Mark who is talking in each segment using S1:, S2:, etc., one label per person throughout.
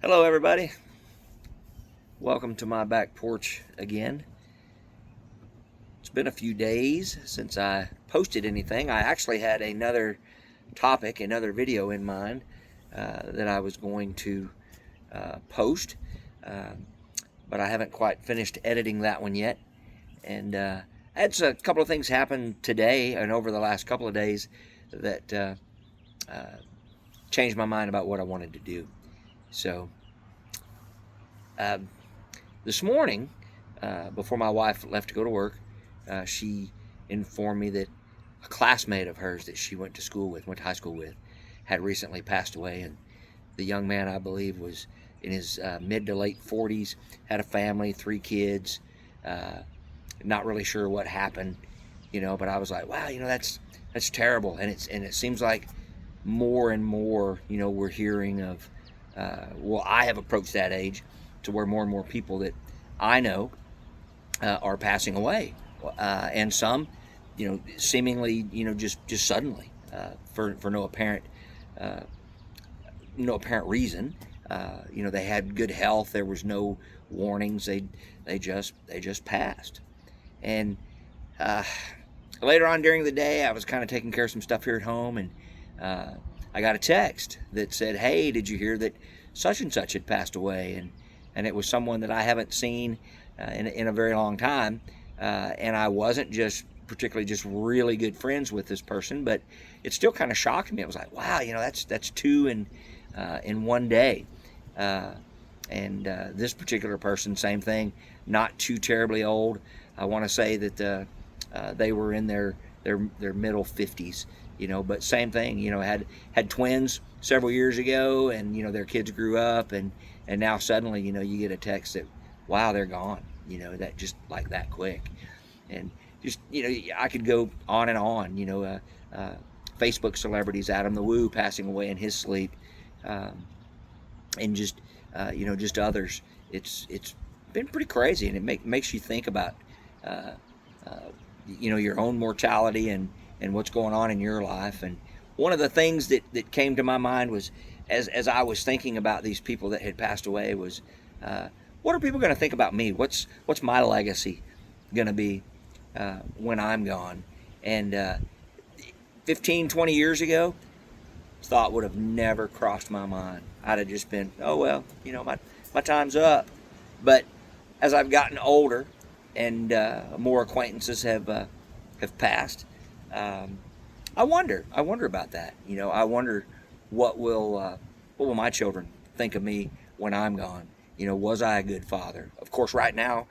S1: Hello, everybody. Welcome to my back porch again. It's been a few days since I posted anything. I actually had another topic, another video in mind that I was going to post, but I haven't quite finished editing that one yet. And I had a couple of things happen today and over the last couple of days that changed my mind about what I wanted to do. So this morning, before my wife left to go to work, she informed me that a classmate of hers that she went to high school with, had recently passed away. And the young man, I believe, was in his mid to late 40s, had a family, 3 kids. Not really sure what happened, but I was like, wow, that's terrible. And it seems like more and more, we're hearing of, I have approached that age to where more and more people that I know are passing away, and some, seemingly, just suddenly, for no apparent reason. They had good health. There was no warnings. They just passed. And later on during the day, I was kind of taking care of some stuff here at home, and I got a text that said, "Hey, did you hear that such and such had passed away?" And it was someone that I haven't seen in a very long time, and I wasn't just particularly just really good friends with this person, but it still kind of shocked me. It was like, wow, that's 2 in one day. And this particular person, same thing, not too terribly old. I want to say that they were in their middle 50s, but same thing, had twins several years ago, and their kids grew up, and now suddenly, you get a text that, wow, they're gone, that just like that quick. And just, I could go on and on, Facebook celebrities, Adam the Woo passing away in his sleep, and just, just others. It's been pretty crazy, and it makes you think about, your own mortality and what's going on in your life. And one of the things that came to my mind was, as I was thinking about these people that had passed away, was, what are people going to think about me? What's my legacy going to be when I'm gone? And 15, 20 years ago, thought would have never crossed my mind. I'd have just been, oh well, my time's up. But as I've gotten older and more acquaintances have passed, I wonder about that. I wonder what will my children think of me when I'm gone. Was I a good father? Of course, right now,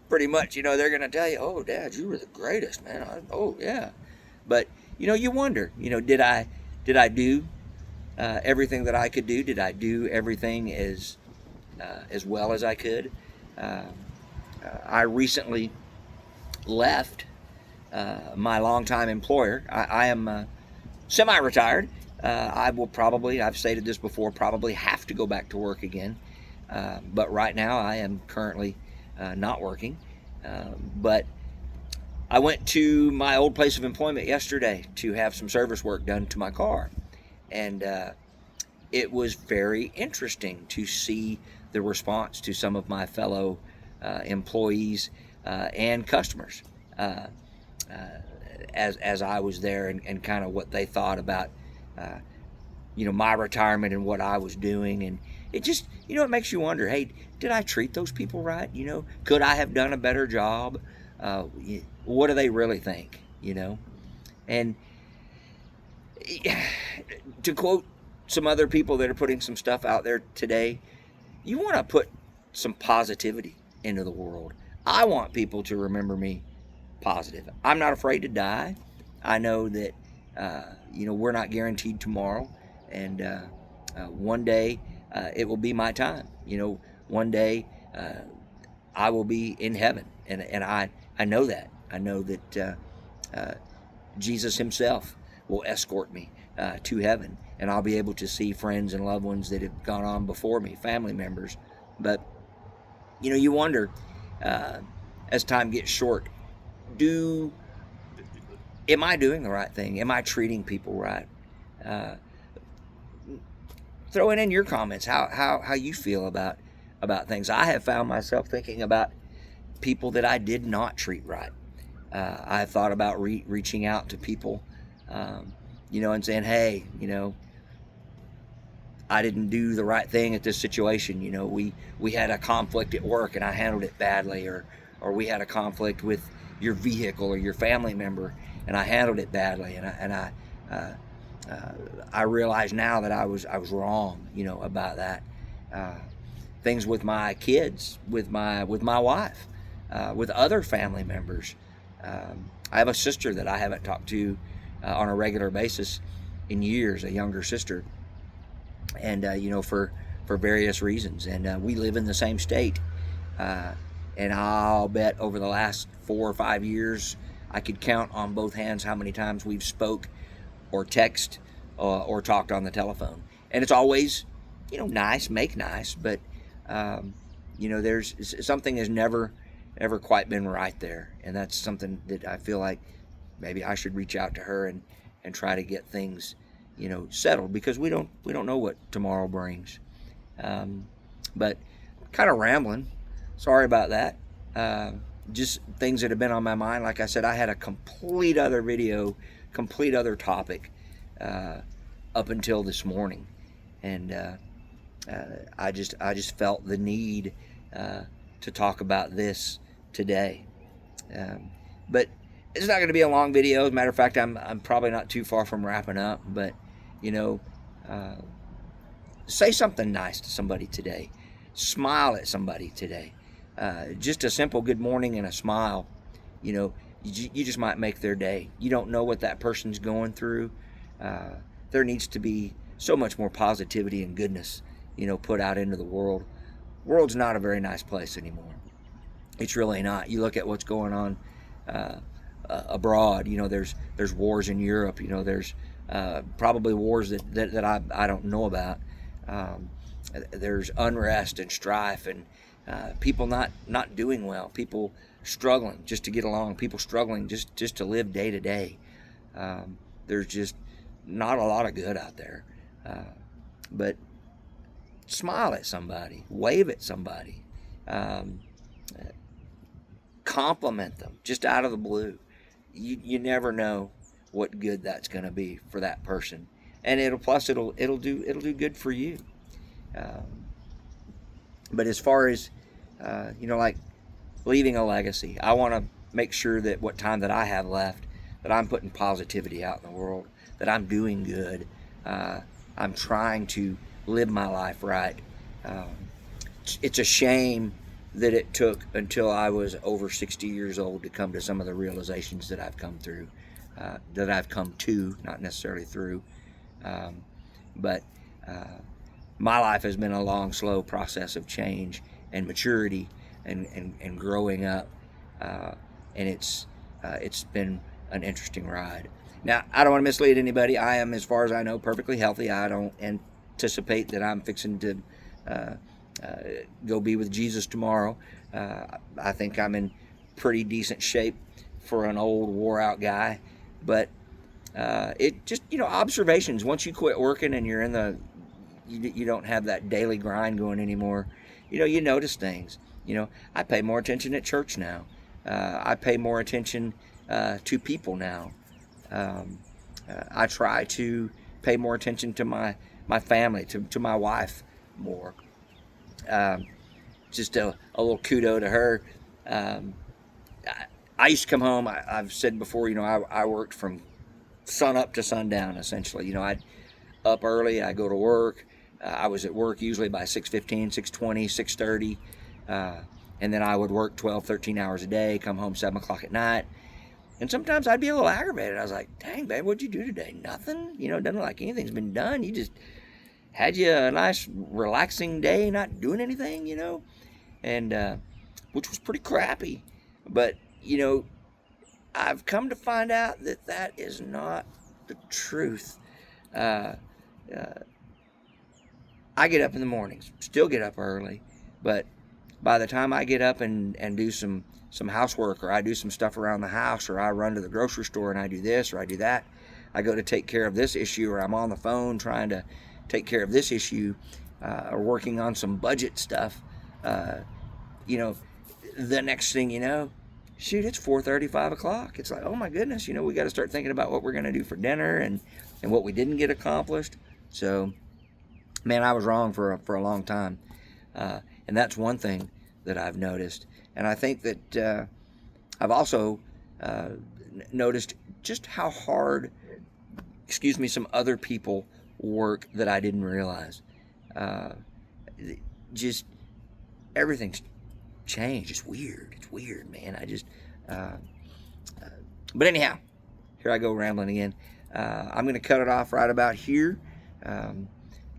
S1: pretty much, they're going to tell you, oh, Dad, you were the greatest, man. Oh, yeah. But, you wonder, did I do everything that I could do? Did I do everything as well as I could? I recently left my longtime employer. I am semi-retired. I will probably, I've stated this before, probably have to go back to work again. But right now I am currently not working. But I went to my old place of employment yesterday to have some service work done to my car. And it was very interesting to see the response to some of my fellow employees and customers as I was there, and kind of what they thought about my retirement and what I was doing. And it just, it makes you wonder, hey, did I treat those people right? Could I have done a better job? What do they really think? And to quote some other people that are putting some stuff out there today, you want to put some positivity into the world. I want people to remember me positive. I'm not afraid to die. I know that we're not guaranteed tomorrow, and one day it will be my time. One day I will be in heaven, and I know that. I know that Jesus himself will escort me to heaven, and I'll be able to see friends and loved ones that have gone on before me, family members. But you wonder, as time gets short, am I doing the right thing? Am I treating people right? throwing in your comments how you feel about things. I have found myself thinking about people that I did not treat right. I have thought about reaching out to people, and saying, hey, I didn't do the right thing at this situation. We had a conflict at work and I handled it badly, or we had a conflict with your vehicle or your family member and I handled it badly, and I realize now that I was wrong, about that. Things with my kids, with my wife, with other family members. I have a sister that I haven't talked to on a regular basis in years, a younger sister, and for various reasons. And we live in the same state, and I'll bet over the last 4 or 5 years I could count on both hands how many times we've spoke or text or talked on the telephone. And it's always nice, make nice, but there's something has never quite been right there, and that's something that I feel like maybe I should reach out to her and try to get things settled, because we don't know what tomorrow brings. But kind of rambling, sorry about that. Just things that have been on my mind. Like I said, I had a complete other video, complete other topic up until this morning, and I just felt the need to talk about this today. But it's not going to be a long video. As a matter of fact, I'm probably not too far from wrapping up. But say something nice to somebody today. Smile at somebody today. Just a simple good morning and a smile. You just might make their day. You don't know what that person's going through. There needs to be so much more positivity and goodness, put out into the world. World's not a very nice place anymore. It's really not. You look at what's going on abroad. There's wars in Europe. There's probably wars that I don't know about. There's unrest and strife, and people not doing well. People struggling just to get along. People struggling just to live day to day. There's just not a lot of good out there. But smile at somebody, wave at somebody, compliment them just out of the blue. You never know what good that's going to be for that person, and it'll do good for you. But as far as like leaving a legacy, I want to make sure that what time that I have left, that I'm putting positivity out in the world, that I'm doing good. I'm trying to live my life right. It's a shame that it took until I was over 60 years old to come to some of the realizations that I've come through, that I've come to, not necessarily through. But my life has been a long, slow process of change and maturity and growing up, and it's been an interesting ride. Now, I don't want to mislead anybody. I am, as far as I know, perfectly healthy. I don't anticipate that I'm fixing to go be with Jesus tomorrow. I think I'm in pretty decent shape for an old, wore-out guy. But it just, observations. Once you quit working and you're in you don't have that daily grind going anymore, you notice things. I pay more attention at church now. I pay more attention to people now. I try to pay more attention to my family, to my wife more. Just a little kudo to her. I used to come home, I've said before, I worked from sun up to sundown, essentially. I'd up early, I'd go to work. I was at work usually by 6:15, 6:20, 6:30. And then I would work 12, 13 hours a day, come home 7 o'clock at night. And sometimes I'd be a little aggravated. I was like, dang, babe, what'd you do today? Nothing? It doesn't look like anything's been done. You just had you a nice, relaxing day, not doing anything, and which was pretty crappy. But, I've come to find out that is not the truth. I get up in the mornings, still get up early, but by the time I get up and do some housework, or I do some stuff around the house, or I run to the grocery store and I do this or I do that, I go to take care of this issue, or I'm on the phone trying to take care of this issue, or working on some budget stuff, you know, the next thing you know, shoot, it's 4:30, 5 o'clock. It's like, oh my goodness, we got to start thinking about what we're going to do for dinner and what we didn't get accomplished. So, man, I was wrong for a long time. And that's one thing that I've noticed. And I think that I've also noticed just how hard, some other people work that I didn't realize. Just everything's changed. It's weird, man. But anyhow, here I go rambling again. I'm going to cut it off right about here.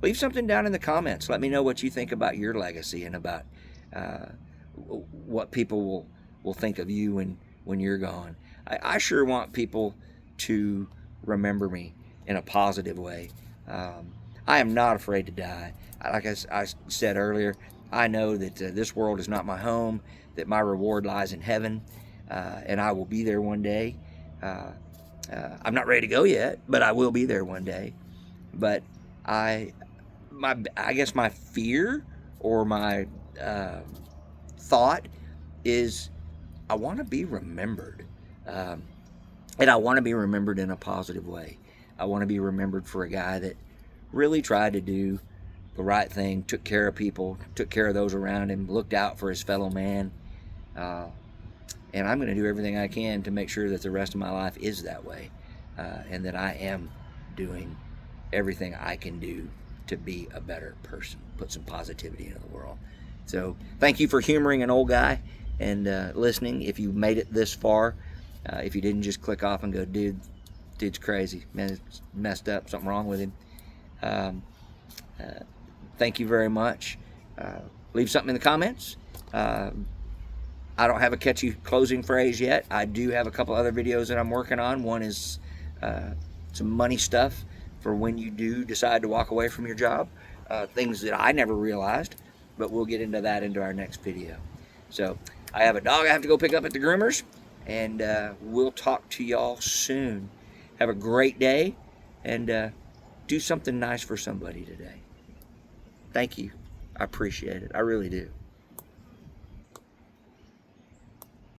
S1: Leave something down in the comments. Let me know what you think about your legacy and about what people will think of you when you're gone. I sure want people to remember me in a positive way. I am not afraid to die. Like I said earlier, I know that this world is not my home, that my reward lies in heaven, and I will be there one day. I'm not ready to go yet, but I will be there one day. But I guess my fear or my thought is I want to be remembered, and I want to be remembered in a positive way. I want to be remembered for a guy that really tried to do the right thing, took care of people, took care of those around him, looked out for his fellow man. And I'm going to do everything I can to make sure that the rest of my life is that way, and that I am doing everything I can do to be a better person, put some positivity into the world. So thank you for humoring an old guy and listening. If you made it this far, if you didn't just click off and go, dude's crazy, man, it's messed up, something wrong with him. Thank you very much. Leave something in the comments. I don't have a catchy closing phrase yet. I do have a couple other videos that I'm working on. One is some money stuff for when you do decide to walk away from your job. Things that I never realized, but we'll get into that into our next video. So I have a dog I have to go pick up at the groomers, and we'll talk to y'all soon. Have a great day, and do something nice for somebody today. Thank you. I appreciate it. I really do.